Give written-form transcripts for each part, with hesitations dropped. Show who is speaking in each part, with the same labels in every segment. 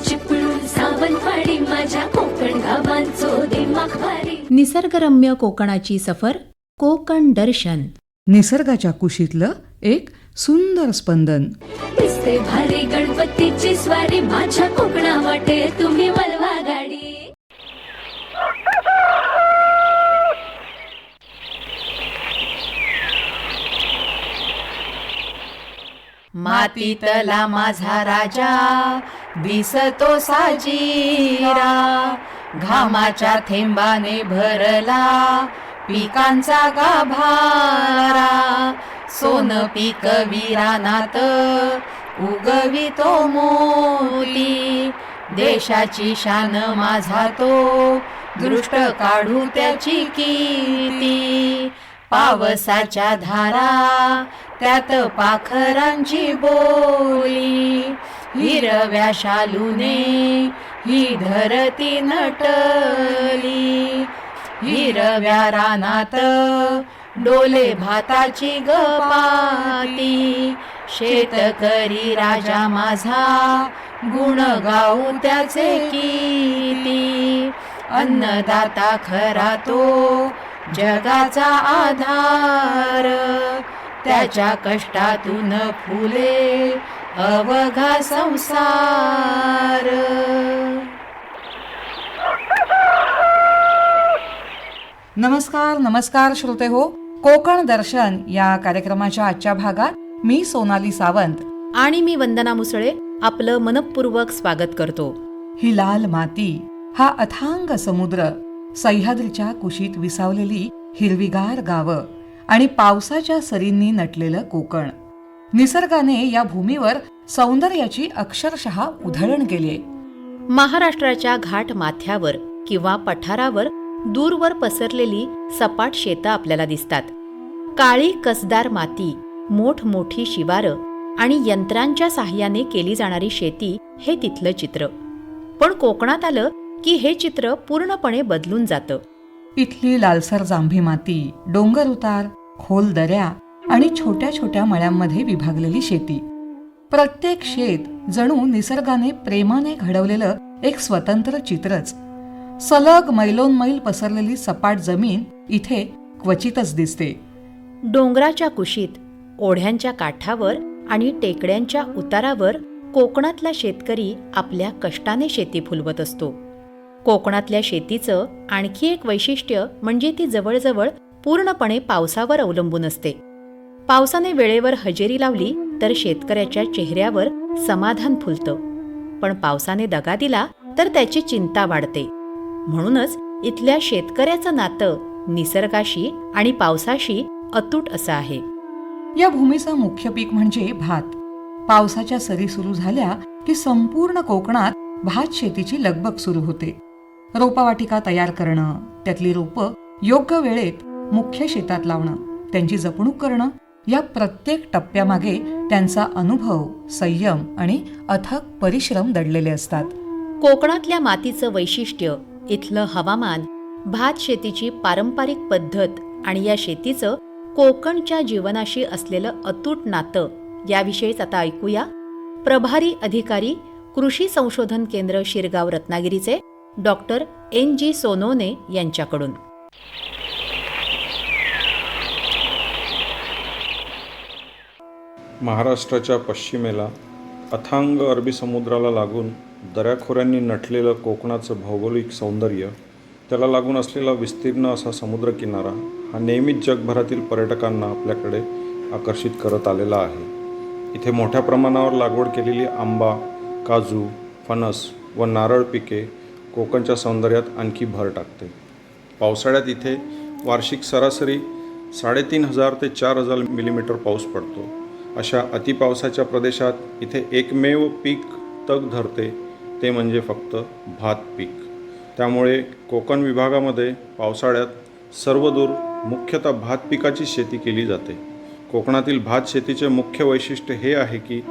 Speaker 1: चिपळूण सावंतवाडी माझ्या कोकण गावांचो दिमाग भारी.
Speaker 2: निसर्गरम्य कोकणाची सफर कोकण दर्शन.
Speaker 3: निसर्गाच्या कुशीतलं एक सुंदर स्पंदन.
Speaker 1: दिसते भारी गणपतीची स्वारी माझ्या कोकणा वाटे तुम्ही वळवा गाडी.
Speaker 2: मातीतला माझा राजा दिसतो साजीरा, घामाच्या थेंबाने भरला पिकांचा गाभारा. सोन पीक विरानात उगवितो मोती, देशाची शान माझा तो दृष्ट काढू त्याची कीर्ती. पावसाच्या धारा त्यात पाखरांची बोली, हिरव्या शालूने ही धरती नटली. हिरव्या रानात डोले भाताची गपाती, शेतकरी राजा माझा गुण गाऊ त्याचे किती. अन्नदाता खरा तो जगाचा आधार, त्याच्या कष्टातून फुले अवघा संसार.
Speaker 3: नमस्कार श्रोते हो. कोकण दर्शन या कार्यक्रमाच्या आजच्या भागात मी सोनाली सावंत
Speaker 2: आणि मी वंदना मुसळे आपलं मनपूर्वक स्वागत करतो.
Speaker 3: ही लाल माती, हा अथांग समुद्र, सह्याद्रीच्या कुशीत विसावलेली हिरवीगार गावं आणि पावसाच्या सरींनी नटलेलं कोकण. निसर्गाने या भूमीवर सौंदर्याची अक्षरशः उधळण केलीये.
Speaker 2: महाराष्ट्राच्या घाट माथ्यावर किंवा पठारावर दूरवर पसरलेली सपाट शेतं आपल्याला दिसतात. काळी कसदार माती, मोठमोठी शिवारं आणि यंत्रांच्या साह्याने केली जाणारी शेती हे तिथलं चित्र. पण कोकणात आलं की हे चित्र पूर्णपणे बदलून जातं.
Speaker 3: इथली लालसर जांभी माती, डोंगर उतार, खोल दऱ्या आणि छोट्या छोट्या मळ्यांमध्ये विभागलेली शेती. प्रत्येक शेत जणू निसर्गाने प्रेमाने घडवलेलं एक स्वतंत्र चित्रच. सलग मैलोनमैल पसरलेली सपाट जमीन इथे क्वचितच दिसते.
Speaker 2: डोंगराच्या कुशीत, ओढ्यांच्या काठावर आणि टेकड्यांच्या उतारावर कोकणातला शेतकरी आपल्या कष्टाने शेती फुलवत असतो. कोकणातल्या शेतीचं आणखी एक वैशिष्ट्य म्हणजे ती जवळजवळ पूर्णपणे पावसावर अवलंबून असते. पावसाने वेळेवर हजेरी लावली तर शेतकऱ्याच्या चेहऱ्यावर समाधान फुलतं, पण पावसाने दगा दिला तर त्याची चिंता वाढते. म्हणूनच इथल्या शेतकऱ्याचं नातं निसर्गाशी आणि पावसाशी अतूट असं आहे.
Speaker 3: या भूमीचं मुख्य पीक म्हणजे भात. पावसाच्या सरी सुरू झाल्या की संपूर्ण कोकणात भात शेतीची लगबग सुरू होते. रोपवाटिका तयार करणं, त्यातली रोपं योग्य वेळेत मुख्य शेतात लावणं, त्यांची जपणूक करणं, या प्रत्येक टप्प्यामागे त्यांचा अनुभव, संयम आणि अथक परिश्रम दडलेले असतात.
Speaker 2: कोकणातल्या मातीचं वैशिष्ट्य, इथलं हवामान, भात शेतीची पारंपरिक पद्धत आणि या शेतीचं कोकणच्या जीवनाशी असलेलं अतूट नातं याविषयीच आता ऐकूया प्रभारी अधिकारी, कृषी संशोधन केंद्र शिरगाव रत्नागिरीचे डॉक्टर NG सोनवणे यांच्याकडून.
Speaker 4: महाराष्ट्राच्या पश्चिमेला अथांग अरबी समुद्राला लागून दऱ्याखोऱ्यांनी नटलेलं कोकणाचं भौगोलिक सौंदर्य, त्याला लागून असलेला विस्तीर्ण असा समुद्रकिनारा हा नेहमीच जगभरातील पर्यटकांना आपल्याकडे आकर्षित करत आलेला आहे. इथे मोठ्या प्रमाणावर लागवड केलेली आंबा, काजू, फणस व नारळ पिके कोकणच्या सौंदर्यात आणखी भर टाकते. पावसाळ्यात इथे वार्षिक सरासरी 3500 ते 4000 मिलीमीटर पाऊस पडतो. अशा अतिपावसाच्या प्रदेशात इथे एकमेव पीक तग धरते ते म्हणजे फक्त भात पीक. त्यामुळे कोकण विभागामध्ये पावसाळ्यात सर्वदूर मुख्यतः भात पिकाची शेती केली जाते. कोकणातील भात शेतीचे मुख्य वैशिष्ट्य हे आहे की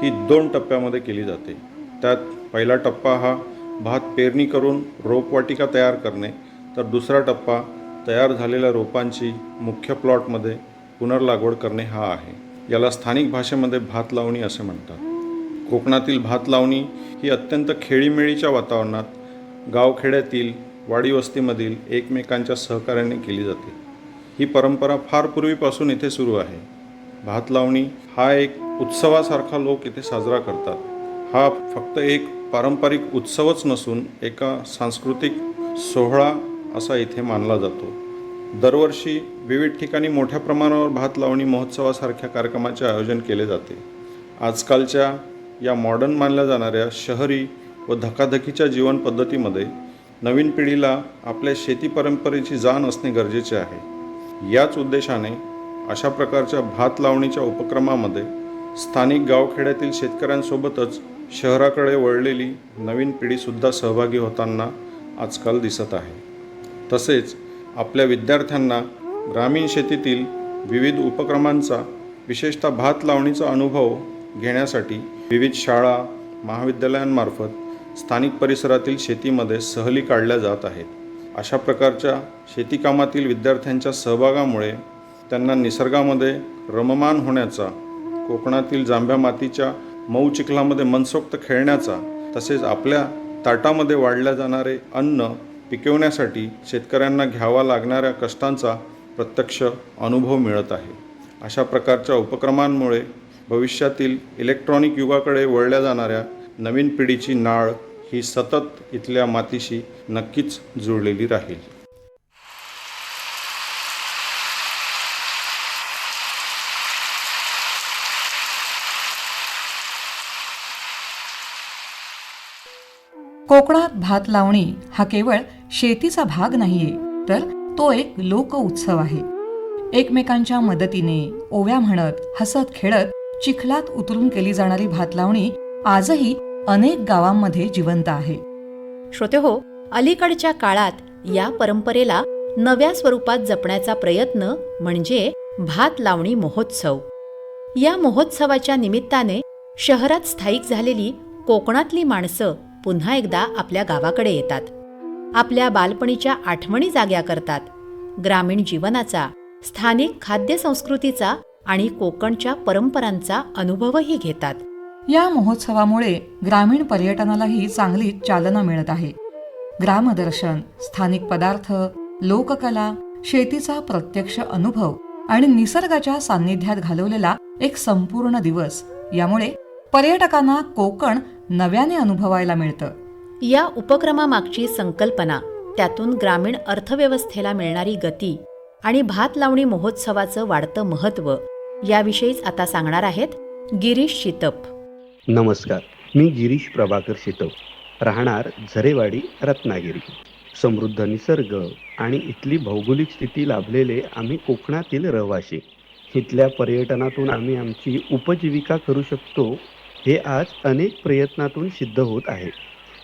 Speaker 4: ही 2 टप्प्यामध्ये केली जाते. त्यात पहिला टप्पा हा भात पेरणी करून रोपवाटिका तयार करणे, तर दुसरा टप्पा तयार झालेल्या रोपांची मुख्य प्लॉटमध्ये पुनर्लागवड करणे हा आहे. याला स्थानिक भाषेमध्ये भात लावणी असे म्हणतात. कोकणातील भात लावणी ही अत्यंत खेळीमेळीच्या वातावरणात गावखेड्यातील वाडीवस्तीमधील एकमेकांच्या सहकार्याने केली जाते. ही परंपरा फार पूर्वीपासून इथे सुरू आहे. भात लावणी हा एक उत्सवासारखा लोक इथे साजरा करतात. हा फक्त एक पारंपरिक उत्सवच नसून एका सांस्कृतिक सोहळा असा इथे मानला जातो. दरवर्षी विविध ठिकाणी मोठ्या प्रमाणावर भात लावणी महोत्सवासारख्या कार्यक्रमाचे आयोजन केले जाते. आजकालच्या या मॉडर्न मानल्या जाणाऱ्या शहरी व धकाधकीच्या जीवन पद्धतीमध्ये नवीन पिढीला आपल्या शेती परंपरेची जाण असणे गरजेचे आहे. याच उद्देशाने अशा प्रकारच्या भात लावणीच्या उपक्रमामध्ये स्थानिक गावखेड्यातील शेतकऱ्यांसोबतच शहराकडे वळलेली नवीन पिढीसुद्धा सहभागी होताना आजकाल दिसत आहे. तसेच आपल्या विद्यार्थ्यांना ग्रामीण शेतीतील विविध उपक्रमांचा, विशेषतः भात लावणीचा अनुभव घेण्यासाठी विविध शाळा, महाविद्यालयांमार्फत स्थानिक परिसरातील शेतीमध्ये सहली काढल्या जात आहेत. अशा प्रकारच्या शेतीकामातील विद्यार्थ्यांच्या सहभागामुळे त्यांना निसर्गामध्ये रममान होण्याचा, कोकणातील जांभ्या मातीच्या मऊ चिखलामध्ये मनसोक्त खेळण्याचा, तसेच आपल्या ताटामध्ये वाढल्या जाणारे अन्न पिकवण्यासाठी शेतकऱ्यांना घ्यावा लागणाऱ्या कष्टांचा प्रत्यक्ष अनुभव मिळत आहे. अशा प्रकारच्या उपक्रमांमुळे भविष्यातील इलेक्ट्रॉनिक युगाकडे वळल्या जाणाऱ्या नवीन पिढीची नाळ ही सतत इथल्या मातीशी नक्कीच जुळलेली राहील.
Speaker 3: कोकणात भात लावणी हा केवळ शेतीचा भाग नाहीये, तर तो एक लोक उत्सव आहे. एकमेकांच्या मदतीने, ओव्या म्हणत, हसत खेळत चिखलात उतरून केली जाणारी भात लावणी आजही अनेक गावांमध्ये जिवंत आहे.
Speaker 2: श्रोतेहो, अलीकडच्या काळात या परंपरेला नव्या स्वरूपात जपण्याचा प्रयत्न म्हणजे भात लावणी महोत्सव. या महोत्सवाच्या निमित्ताने शहरात स्थायिक झालेली कोकणातली माणसं पुन्हा एकदा आपल्या गावाकडे येतात. आपल्या बालपणीच्या आठवणी जाग्या करतात. ग्रामीण जीवनाचा, स्थानिक खाद्य संस्कृतीचा आणि कोकणच्या परंपरांचा अनुभवही घेतात.
Speaker 3: या महोत्सवामुळे ग्रामीण पर्यटनालाही चांगली चालना मिळत आहे. ग्रामदर्शन, स्थानिक पदार्थ, लोककला, शेतीचा प्रत्यक्ष अनुभव आणि निसर्गाच्या सान्निध्यात घालवलेला एक संपूर्ण दिवस, यामुळे पर्यटकांना कोकण नव्याने अनुभवायला मिळतं.
Speaker 2: या उपक्रमामागची संकल्पना, त्यातून ग्रामीण अर्थव्यवस्थेला मिळणारी गती आणि भात लावणी महोत्सवाचं वाढतं महत्त्व याविषयीच आता सांगणार आहेत गिरीश शितप.
Speaker 5: नमस्कार, मी गिरीश प्रभाकर शितप, राहणार झरेवाडी, रत्नागिरी. समृद्ध निसर्ग आणि इथली भौगोलिक स्थिती लाभलेले आम्ही कोकणातील रहिवासी. इथल्या पर्यटनातून आम्ही आमची उपजीविका करू शकतो हे आज अनेक प्रयत्नातून सिद्ध होत आहे.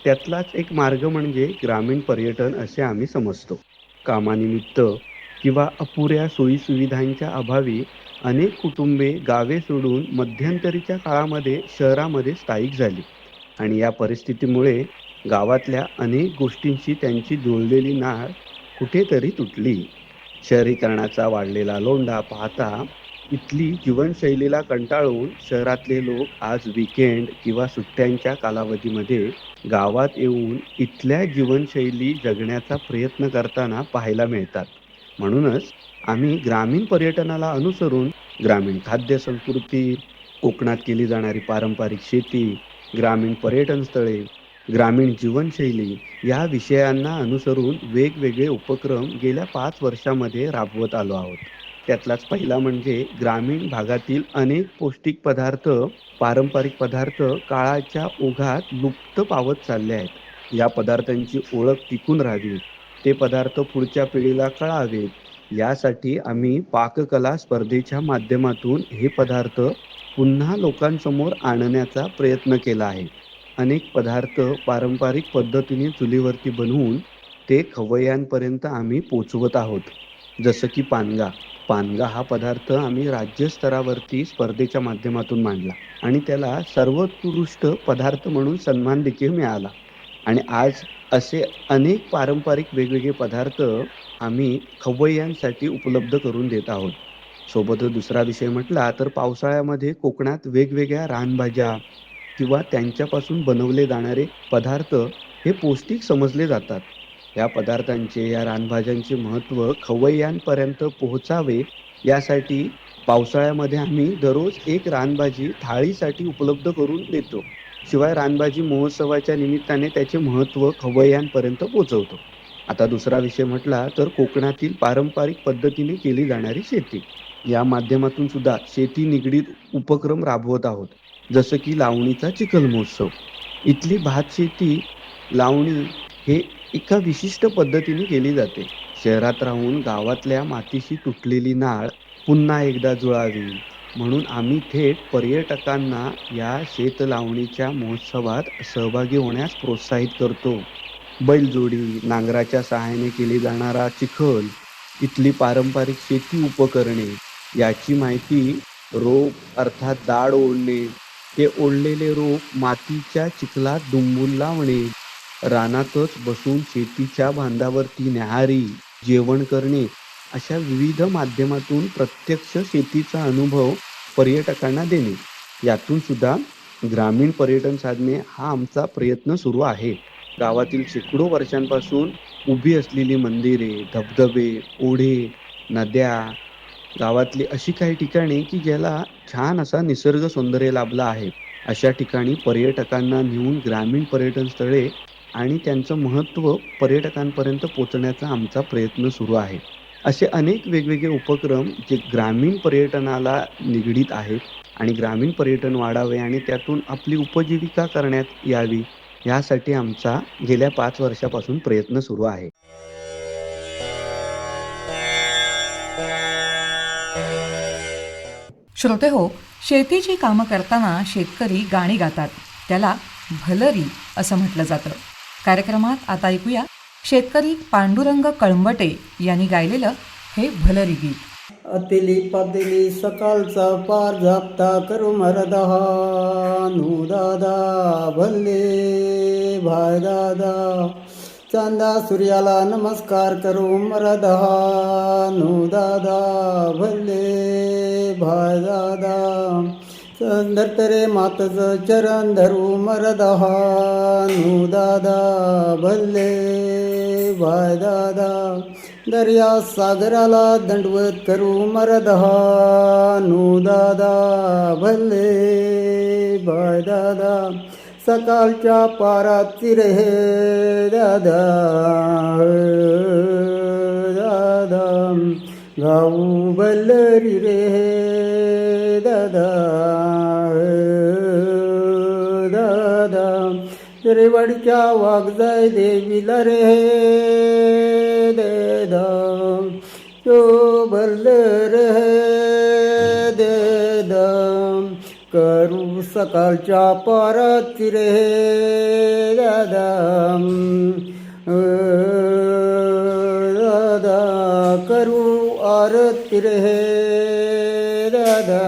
Speaker 5: त्यातलाच एक मार्ग म्हणजे ग्रामीण पर्यटन असे आम्ही समजतो. कामानिमित्त किंवा अपुऱ्या सोयीसुविधांच्या अभावी अनेक कुटुंबे गावे सोडून मध्यंतरीच्या काळामध्ये शहरामध्ये स्थायिक झाली आणि या परिस्थितीमुळे गावातल्या अनेक गोष्टींशी त्यांची जुळलेली नाळ कुठेतरी तुटली. शहरीकरणाचा वाढलेला लोंढा पाहता इथली जीवनशैलीला कंटाळून शहरातले लोक आज वीकेंड किंवा सुट्ट्यांच्या कालावधीमध्ये गावात येऊन इथल्या जीवनशैली जगण्याचा प्रयत्न करताना पाहायला मिळतात. म्हणूनच आम्ही ग्रामीण पर्यटनाला अनुसरून ग्रामीण खाद्य संस्कृती, कोकणात केली जाणारी पारंपरिक शेती, ग्रामीण पर्यटन स्थळे, ग्रामीण जीवनशैली या विषयांना अनुसरून वेगवेगळे उपक्रम गेल्या 5 वर्षामध्ये राबवत आलो आहोत. त्यातलाच पहिला म्हणजे ग्रामीण भागातील अनेक पौष्टिक पदार्थ, पारंपरिक पदार्थ काळाच्या ओघात लुप्त पावत चालले आहेत. या पदार्थांची ओळख टिकून राहावी, ते पदार्थ पुढच्या पिढीला कळावेत, यासाठी आम्ही पाककला स्पर्धेच्या माध्यमातून हे पदार्थ पुन्हा लोकांसमोर आणण्याचा प्रयत्न केला आहे. अनेक पदार्थ पारंपरिक पद्धतीने चुलीवरती बनवून ते खवय्यांपर्यंत आम्ही पोचवत आहोत. जसं की पानगा हा पदार्थ आम्ही राज्यस्तरावरती स्पर्धेच्या माध्यमातून मांडला आणि त्याला सर्वोत्कृष्ट पदार्थ म्हणून सन्मान देखील मिळाला. आणि आज असे अनेक पारंपरिक वेगवेगळे पदार्थ आम्ही खवय्यांसाठी उपलब्ध करून देत आहोत. सोबतच दुसरा विषय म्हटला तर पावसाळ्यामध्ये कोकणात वेगवेगळ्या रानभाज्या, किंवा त्यांच्यापासून बनवले जाणारे पदार्थ हे पौष्टिक समजले जातात. या पदार्थांचे, या रानभाज्यांचे महत्त्व खवय्यांपर्यंत पोहोचावे यासाठी पावसाळ्यामध्ये आम्ही दररोज एक रानभाजी थाळीसाठी उपलब्ध करून देतो. शिवाय रानभाजी महोत्सवाच्या निमित्ताने त्याचे महत्त्व खवय्यांपर्यंत पोहोचवतो. आता दुसरा विषय म्हटला तर कोकणातील पारंपरिक पद्धतीने केली जाणारी शेती. या माध्यमातून सुद्धा शेती निगडीत उपक्रम राबवत आहोत. जसं की लावणीचा चिखल महोत्सव. इथली भात शेती लावणी हे एका विशिष्ट पद्धतीने केली जाते. शहरात राहून गावातल्या मातीशी तुटलेली नाळ पुन्हा एकदा जुळावी म्हणून आम्ही थेट पर्यटकांना या शेत लावणीच्या महोत्सवात सहभागी होण्यास प्रोत्साहित करतो. बैलजोडी, नांगराच्या सहाय्याने केली जाणारा चिखल, इथली पारंपरिक शेती उपकरणे याची माहिती रोप अर्थात दाढ ओढणे, ते ओढलेले रोप मातीच्या चिखलात दुंबून लावणे, रानातच बसून शेतीच्या बांधावरती न्याहारी, जेवण करणे अशा विविध माध्यमातून प्रत्यक्ष शेतीचा अनुभव पर्यटकांना देणे. यातून सुद्धा ग्रामीण पर्यटन साधणे हा आमचा प्रयत्न सुरू आहे. गावातील शेकडो वर्षांपासून उभी असलेली मंदिरे, धबधबे, ओढे, नद्या, गावातली अशी काही ठिकाणे की ज्याला छान असा निसर्ग सौंदर्य लाभला आहे, अशा ठिकाणी पर्यटकांना नेऊन ग्रामीण पर्यटन स्थळे आणि त्यांचं महत्त्व पर्यटकांपर्यंत पोहोचण्याचा आमचा प्रयत्न सुरू आहे. असे अनेक वेगवेगळे उपक्रम जे ग्रामीण पर्यटनाला निगडीत आहेत आणि ग्रामीण पर्यटन वाढावे आणि त्यातून आपली उपजीविका करण्यात यावी यासाठी आमचा गेल्या 5 वर्षापासून प्रयत्न सुरू आहे.
Speaker 3: श्रोते हो, शेतीची कामं करताना शेतकरी गाणी गातात. त्याला भलरी असं म्हटलं जातं. कार्यक्रमात आता ऐकूया शेतकरी पांडुरंग कळंबटे यांनी गायलेलं हे भलरी गीत.
Speaker 6: अतिली पातिली सकाळचा पार झापता करू मरदहानू दादा भल्ले भाय दादा, चांदा सूर्याला नमस्कार करू मरदहानू दादा भल्ले भाय दादा, धरतरे मातचं चरण धरू मरदहानू दादा भल्ले भाय दादा, दर्या सागराला दंडवत करू मरदहानू दादा भल्ले भाय दादा, सकाळच्या पारात रे दादा दादा, गाऊ बल्लरी रे दादा दादा, रेवाडीच्या वाघजाय देवीला रे देदा, तो बल्लर देदा, करू सकाळच्या पारात रे दादा दादा, करू आरती रे दादा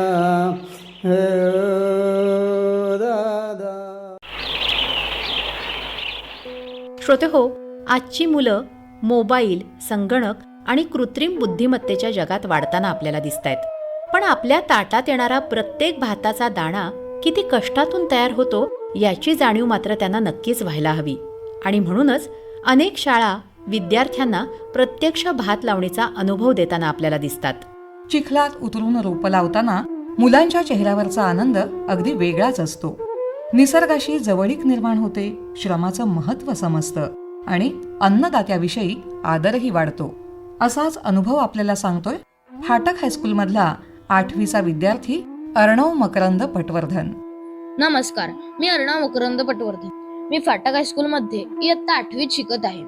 Speaker 6: दादा.
Speaker 2: श्रोते हो, आजची मुलं मोबाईल, संगणक आणि कृत्रिम बुद्धिमत्तेच्या जगात वाढताना आपल्याला दिसतायत. पण आपल्या ताटात येणारा प्रत्येक भाताचा दाणा किती कष्टातून तयार होतो याची जाणीव मात्र त्यांना नक्कीच व्हायला हवी. आणि म्हणूनच अनेक शाळा विद्यार्थ्यांना प्रत्यक्ष भात लावणीचा अनुभव देताना आपल्याला दिसतात.
Speaker 3: चिखलात उतरून रोपं लावताना मुलांच्या चेहऱ्यावरचा आनंद अगदी वेगळाच असतो. निसर्गाशी जवळीक निर्माण होते, श्रमाचं महत्त्व समजतं आणि अन्नदात्याविषयी आदरही वाढतो. असाच अनुभव आपल्याला सांगतोय फाटक हायस्कूलमधला 8वीचा विद्यार्थी अर्णव मकरंद पटवर्धन.
Speaker 7: नमस्कार, मी अर्णव मकरंद पटवर्धन. मी फाटक हायस्कूलमध्ये इयत्ता 8वीत शिकत आहे.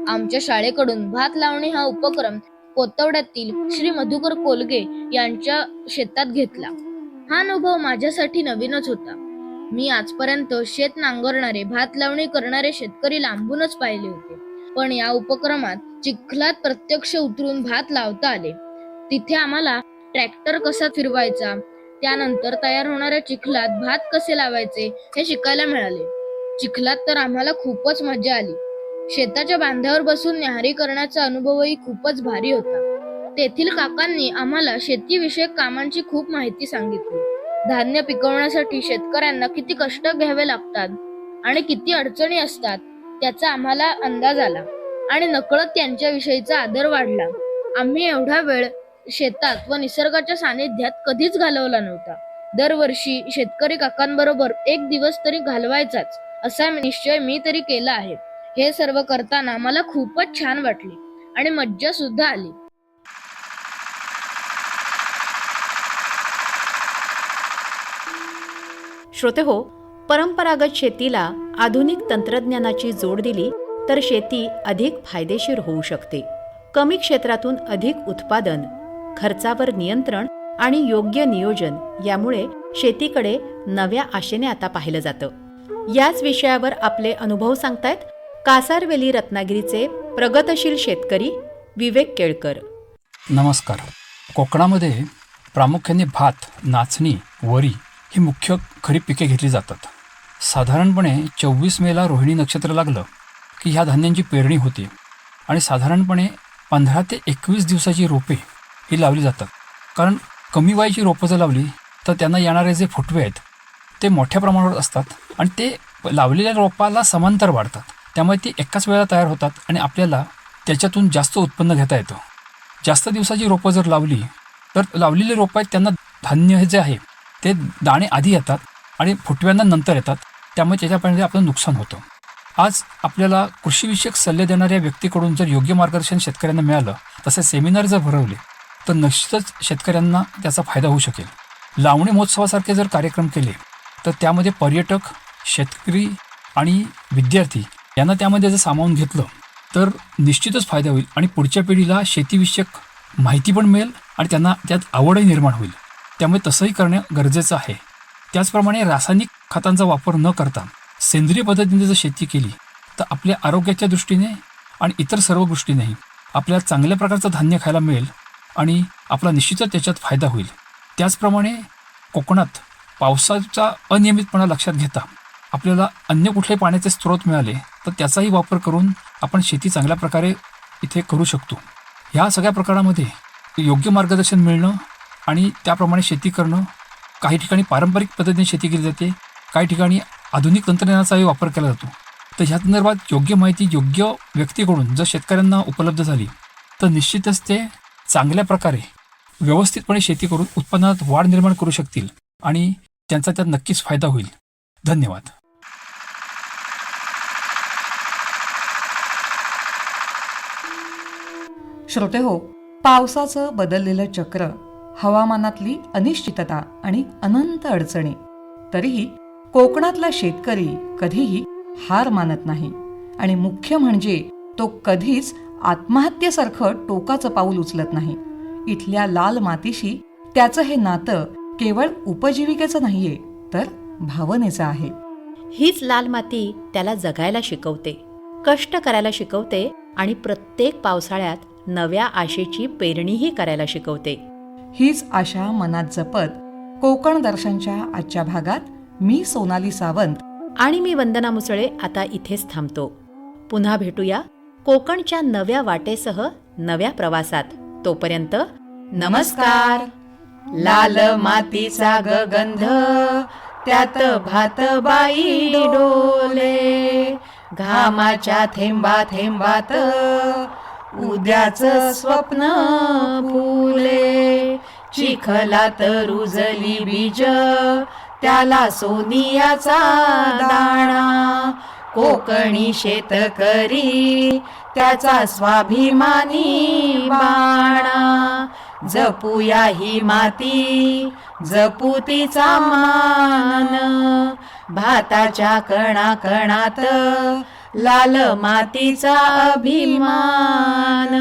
Speaker 7: आमच्या शाळेकडून भात लावणी हा उपक्रम कोतवड्यातील श्री मधुकर कोलगे यांच्या शेतात घेतला. हा अनुभव माझ्यासाठी नवीनच होता. मी आजपर्यंत शेत नांगरणारे, भात लावणी करणारे शेतकरी लांबूनच पाहिले होते, पण या उपक्रमात चिखलात प्रत्यक्ष उतरून भात लावता आले. तिथे आम्हाला ट्रॅक्टर कसा फिरवायचा, त्यानंतर तयार होणाऱ्या चिखलात भात कसे लावायचे हे शिकायला मिळाले. चिखलात तर आम्हाला खूपच मजा आली. शेताच्या बांधावर बसून न्याहारी करण्याचा अनुभवही खूपच भारी होता. तेथील काकांनी आम्हाला शेतीविषयक कामांची खूप माहिती सांगितली. धान्य पिकवण्यासाठी शेतकऱ्यांना किती कष्ट घ्यावे लागतात आणि किती अडचणी असतात त्याचा आम्हाला अंदाज आला आणि नकळत त्यांच्याविषयीचा आदर वाढला. आम्ही एवढा वेळ शेतात व निसर्गाच्या सानिध्यात कधीच घालवला नव्हता. दरवर्षी शेतकरी काकांबरोबर एक दिवस तरी घालवायचाच असा निश्चय मी तरी केला आहे. हे सर्व करताना मला खूपच छान वाटले आणि मज्जा सुद्धा आली.
Speaker 2: श्रोतेहो, परंपरागत शेतीला आधुनिक तंत्रज्ञानाची जोड दिली तर शेती अधिक फायदेशीर होऊ शकते. कमी क्षेत्रातून अधिक उत्पादन, खर्चावर नियंत्रण आणि योग्य नियोजन यामुळे शेतीकडे नव्या आशेने आता पाहिलं जातं. याच विषयावर आपले अनुभव सांगतायत कासारवेली रत्नागिरीचे प्रगतशील शेतकरी विवेक केळकर.
Speaker 8: नमस्कार. कोकणामध्ये प्रामुख्याने भात, नाचणी, वरी ही मुख्य खरीप पिके घेतली जातात. साधारणपणे 24 मेला रोहिणी नक्षत्र लागलं की ह्या धान्यांची पेरणी होते आणि साधारणपणे 15 ते 21 दिवसाची रोपे ही लावली जातात. कारण कमी वयाची रोपं जर लावली तर त्यांना येणारे जे फुटवे आहेत ते मोठ्या प्रमाणावर असतात आणि ते लावलेल्या रोपाला समांतर वाढतात. त्यामुळे ती एकाच वेळेला तयार होतात आणि आपल्याला त्याच्यातून जास्त उत्पन्न घेता येतं. जास्त दिवसाची रोपं जर लावली तर लावलेली रोपं आहेत त्यांना धान्य हे जे आहे ते दाणे आधी येतात आणि फुटव्यांना नंतर येतात. त्यामुळे त्याच्यापर्यंत आपलं नुकसान होतं. आज आपल्याला कृषीविषयक सल्ले देणाऱ्या व्यक्तीकडून जर योग्य मार्गदर्शन शेतकऱ्यांना मिळालं, तसे सेमिनार जर भरवले तर निश्चितच शेतकऱ्यांना त्याचा फायदा होऊ शकेल. लावणी महोत्सवासारखे जर कार्यक्रम केले तर त्यामध्ये पर्यटक, शेतकरी आणि विद्यार्थी यांना त्यामध्ये जर सामावून घेतलं तर निश्चितच फायदा होईल आणि पुढच्या पिढीला शेतीविषयक माहिती पण मिळेल आणि त्यांना त्यात आवडही निर्माण होईल. त्यामुळे तसंही करणं गरजेचं आहे. त्याचप्रमाणे रासायनिक खतांचा वापर न करता सेंद्रिय पद्धतीने जर शेती केली तर आपल्या आरोग्याच्या दृष्टीने आणि इतर सर्व गोष्टीनेही आपल्याला चांगल्या प्रकारचं धान्य खायला मिळेल आणि आपला निश्चितच त्याच्यात फायदा होईल. त्याचप्रमाणे कोकणात पावसाचा अनियमितपणा लक्षात घेता आपल्याला अन्य कुठले पाण्याचे स्रोत मिळाले तर त्याचाही वापर करून आपण शेती चांगल्या प्रकारे इथे करू शकतो. ह्या सगळ्या प्रकारामध्ये योग्य मार्गदर्शन मिळणं आणि त्याप्रमाणे शेती करणं, काही ठिकाणी पारंपरिक पद्धतीने शेती केली जाते, काही ठिकाणी आधुनिक तंत्रज्ञानाचाही वापर केला जातो. तर ह्या संदर्भात योग्य माहिती योग्य व्यक्तीकडून जर शेतकऱ्यांना उपलब्ध झाली तर निश्चितच ते चांगल्या प्रकारे व्यवस्थितपणे शेती करून उत्पन्नात वाढ निर्माण करू शकतील आणि त्यांचा त्यात नक्कीच फायदा होईल. धन्यवाद.
Speaker 3: श्रोते हो, पावसाचं बदललेलं चक्र, हवामानातली अनिश्चितता आणि अनंत अडचणी, तरीही कोकणातला शेतकरी कधीही हार मानत नाही आणि मुख्य म्हणजे तो कधीच आत्महत्येसारखं टोकाचं पाऊल उचलत नाही. इथल्या लाल मातीशी त्याचं हे नातं केवळ उपजीविकेचं नाहीये तर भावनेचं आहे.
Speaker 2: हीच लाल माती त्याला जगायला शिकवते, कष्ट करायला शिकवते आणि प्रत्येक पावसाळ्यात नव्या आशेची पेरणीही करायला शिकवते.
Speaker 3: हीच आशा मनात जपत कोकण दर्शनच्या आजच्या भागात मी सोनाली सावंत
Speaker 2: आणि मी वंदना मुसळे आता इथेच थांबतो. पुन्हा भेटूया कोकणच्या नव्या वाटेसह नव्या प्रवासात. तोपर्यंत नमस्कार. लाल मातीचा गंध त्यात भात बाई डोले, घामाच्या थेंबा थेंबात उद्याचं स्वप्न फुले, चिखलात रुजली बीज त्याला सोनियाचा दाणा, कोकणी शेतकरी त्याचा स्वाभिमानी बाणा, जपूया ही माती जपू तिचा मान, भाताच्या कणा कणात लाल मातीचा अभिमान.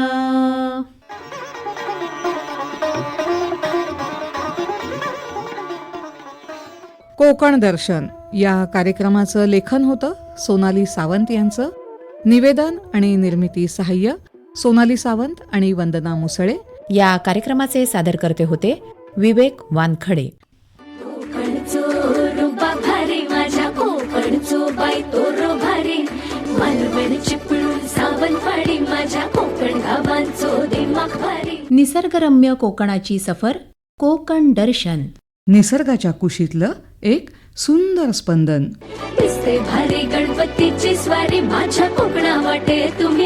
Speaker 3: कोकण दर्शन या कार्यक्रमाचं लेखन होतं सोनाली सावंत यांचं. निवेदन आणि निर्मिती सहाय्य सोनाली सावंत आणि वंदना मुसळे.
Speaker 2: या कार्यक्रमाचे सादरकर्ते होते विवेक वानखडे.
Speaker 1: कोकणचो रुबा भारी माझ्या कोकणचो बाई तोरो भारी, मालवण चिपळूण सावंतवाडी माझ्या कोकण गावांचो दिमाग भारी.
Speaker 2: निसर्गरम्य कोकणाची सफर कोकण दर्शन.
Speaker 3: निसर्गाच्या कुशीतलं एक सुंदर स्पंदन.
Speaker 1: दिसते भारी गणपतीची स्वारी माझ्या कोकणा वाटे तुम्ही